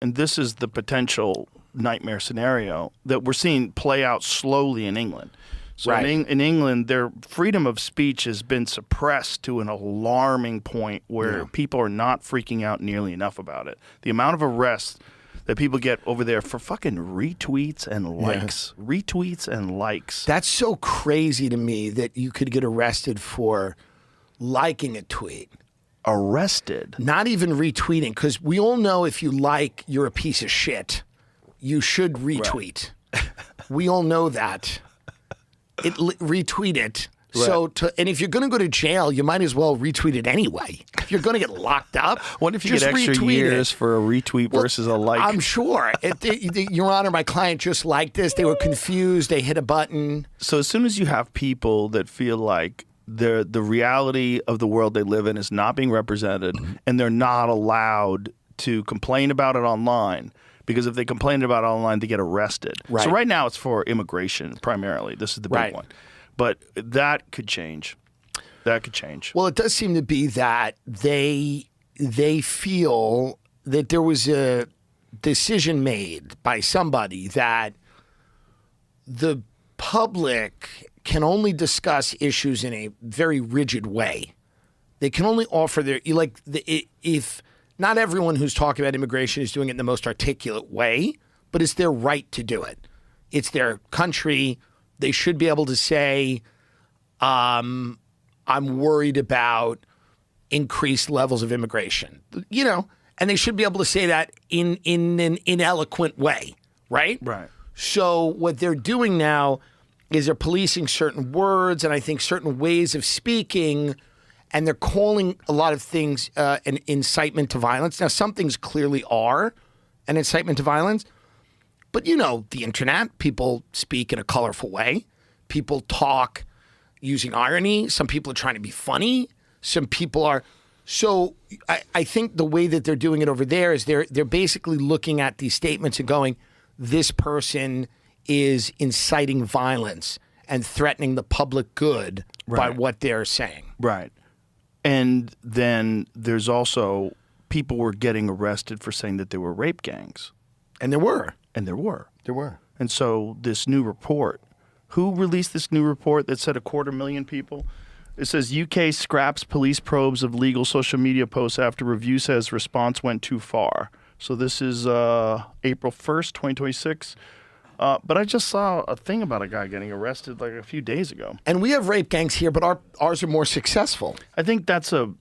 and this is the potential nightmare scenario that we're seeing play out slowly in England. So in England, their freedom of speech has been suppressed to an alarming point where people are not freaking out nearly enough about it. The amount of arrests that people get over there for fucking retweets and likes. Retweets and likes. That's so crazy to me that you could get arrested for liking a tweet. Arrested? Not even retweeting, because we all know if you like, you're a piece of shit. You should retweet. Right. We all know that. Retweet it. Right. So, and if you're going to go to jail, you might as well retweet it anyway. If you're going to get locked up, what if you get extra years for a retweet versus a like? I'm sure. Your Honor, my client just liked this. They were confused. They hit a button. So as soon as you have people that feel like the reality of the world they live in is not being represented, and they're not allowed to complain about it online, because if they complain about it online, they get arrested. Right. So right now it's for immigration primarily. This is the big one. But that could change. That could change. Well, it does seem to be that they feel that there was a decision made by somebody that the public can only discuss issues in a very rigid way. They can only offer their if not everyone who's talking about immigration is doing it in the most articulate way, but it's their right to do it. It's their country. They should be able to say, I'm worried about increased levels of immigration, and they should be able to say that in an ineloquent way, right? Right. So what they're doing now is they're policing certain words and I think certain ways of speaking, and they're calling a lot of things an incitement to violence. Now, some things clearly are an incitement to violence, but the internet, people speak in a colorful way. People talk using irony. Some people are trying to be funny. Some people are. So I think the way that they're doing it over there is they're basically looking at these statements and going, this person is inciting violence and threatening the public good by what they're saying. Right. And then there's also people were getting arrested for saying that they were rape gangs. And there were. And so this new report, who released this new report that said 250,000 people? It says UK scraps police probes of legal social media posts after review says response went too far. So this is April 1st, 2026. But I just saw a thing about a guy getting arrested like a few days ago. And we have rape gangs here, but ours are more successful. I think that's a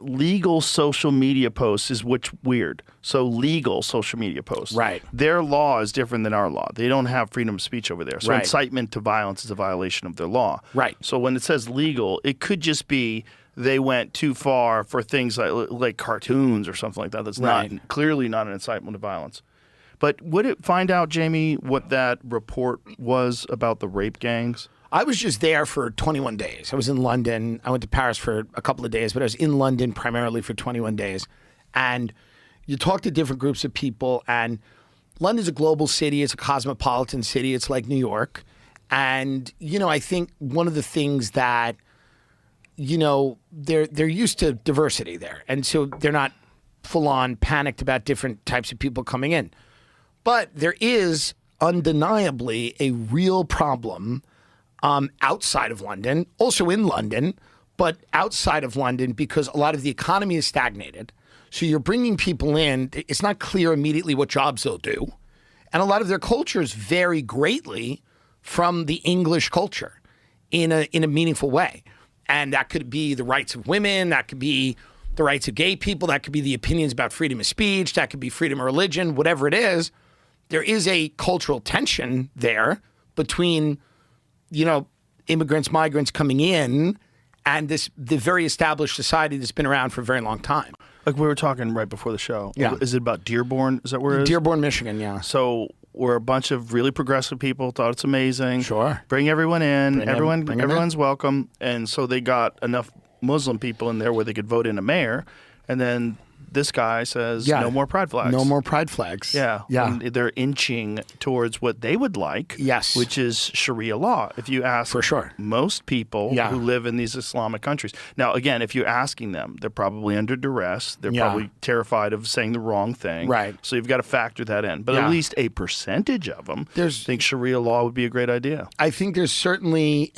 legal social media posts is what's weird. So legal social media posts. Right. Their law is different than our law. They don't have freedom of speech over there. So incitement to violence is a violation of their law. Right. So when it says legal, it could just be they went too far for things like cartoons or something like that. That's clearly not an incitement to violence. But would it find out, Jamie, what that report was about the rape gangs? I was just there for 21 days. I was in London. I went to Paris for a couple of days, but I was in London primarily for 21 days. And you talk to different groups of people, and London's a global city. It's a cosmopolitan city. It's like New York. And, I think one of the things that, they're used to diversity there. And so they're not full-on panicked about different types of people coming in. But there is undeniably a real problem outside of London, also in London, but outside of London because a lot of the economy is stagnated. So you're bringing people in. It's not clear immediately what jobs they'll do. And a lot of their cultures vary greatly from the English culture in a meaningful way. And that could be the rights of women. That could be the rights of gay people. That could be the opinions about freedom of speech. That could be freedom of religion, whatever it is. There is a cultural tension there between immigrants, migrants coming in, and the very established society that's been around for a very long time. Like we were talking right before the show. Yeah. Is it about Dearborn? Is that where it is? Dearborn, Michigan, yeah. So we're a bunch of really progressive people, thought it's amazing. Sure. Bring everyone in. Everyone's welcome. And so they got enough Muslim people in there where they could vote in a mayor. And then this guy says Yeah. no more pride flags. No more pride flags. Yeah. Yeah. And they're inching towards what they would like. Yes. Which is Sharia law. If you ask For sure. most people Yeah. who live in these Islamic countries. Now, again, if you're asking them, they're probably under duress. They're Yeah. probably terrified of saying the wrong thing. Right. So you've got to factor that in. But Yeah. at least a percentage of them There's- think Sharia law would be a great idea. I think there's certainly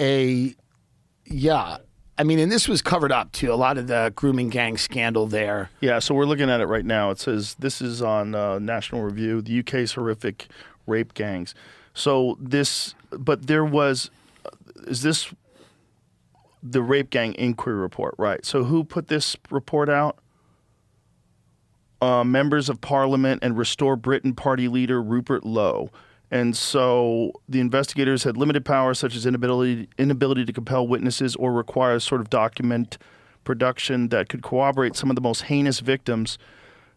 I mean, and this was covered up too. A lot of the grooming gang scandal there. Yeah, so we're looking at it right now. It says this is on National Review, the UK's horrific rape gangs. So but there was, is this the rape gang inquiry report, right? So who put this report out? Members of Parliament and Restore Britain party leader Rupert Lowe. And so the investigators had limited powers, such as inability to compel witnesses or require sort of document production that could corroborate some of the most heinous victims.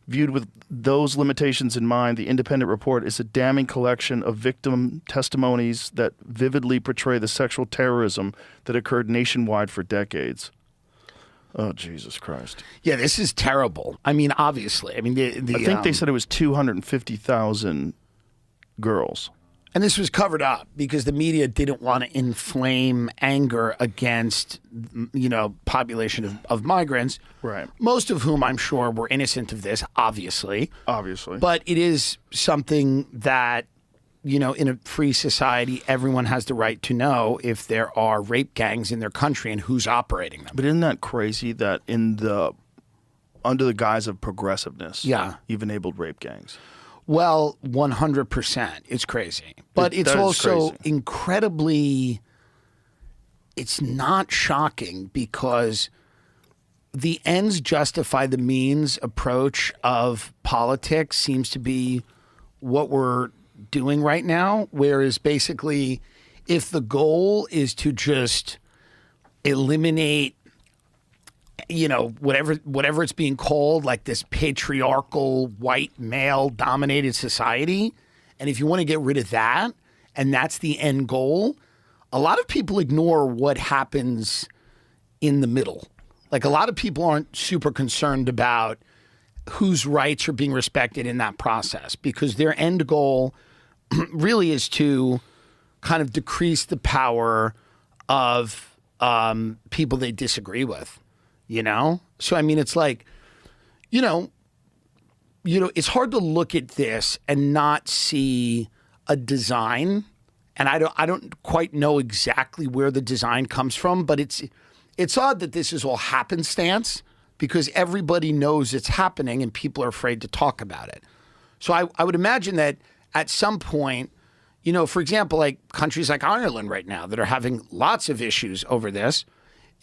Viewed with those limitations in mind, the independent report is a damning collection of victim testimonies that vividly portray the sexual terrorism that occurred nationwide for decades. Oh, Jesus Christ. Yeah, this is terrible. I mean, obviously. I mean, I think they said it was 250,000 girls. And this was covered up because the media didn't want to inflame anger against, population of migrants. Right. Most of whom I'm sure were innocent of this, obviously. Obviously. But it is something that, in a free society, everyone has the right to know if there are rape gangs in their country and who's operating them. But isn't that crazy that under the guise of progressiveness, Yeah. you've enabled rape gangs? Well, 100%. It's crazy. But it's that is also crazy. incredibly, it's not shocking because the ends justify the means approach of politics seems to be what we're doing right now. Whereas basically, if the goal is to just eliminate whatever it's being called, like this patriarchal white male dominated society. And if you want to get rid of that, and that's the end goal, a lot of people ignore what happens in the middle. Like a lot of people aren't super concerned about whose rights are being respected in that process because their end goal really is to kind of decrease the power of people they disagree with. So I mean, it's like, it's hard to look at this and not see a design. And I don't quite know exactly where the design comes from, but it's odd that this is all happenstance because everybody knows it's happening and people are afraid to talk about it. So I would imagine that at some point, for example, like countries like Ireland right now that are having lots of issues over this,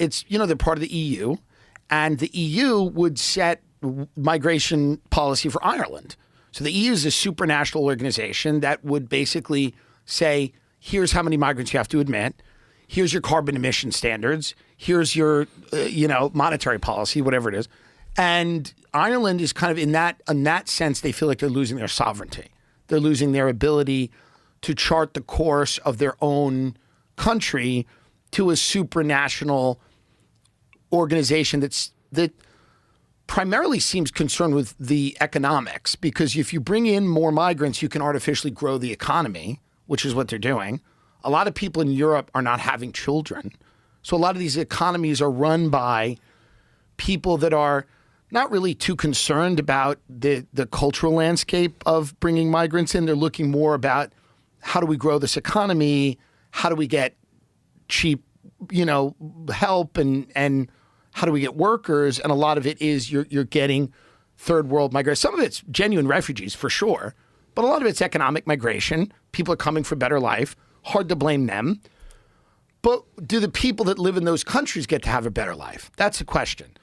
it's, they're part of the EU. And the EU would set migration policy for Ireland. So the EU is a supranational organization that would basically say, here's how many migrants you have to admit. Here's your carbon emission standards. Here's your, monetary policy, whatever it is. And Ireland is kind of in that sense, they feel like they're losing their sovereignty. They're losing their ability to chart the course of their own country to a supranational organization that primarily seems concerned with the economics, because if you bring in more migrants, you can artificially grow the economy, which is what they're doing. A lot of people in Europe are not having children. So a lot of these economies are run by people that are not really too concerned about the cultural landscape of bringing migrants in. They're looking more about how do we grow this economy? How do we get cheap, help and how do we get workers? And a lot of it is you're getting third world migrants. Some of it's genuine refugees for sure, but a lot of it's economic migration. People are coming for better life. Hard to blame them. But do the people that live in those countries get to have a better life? That's the question.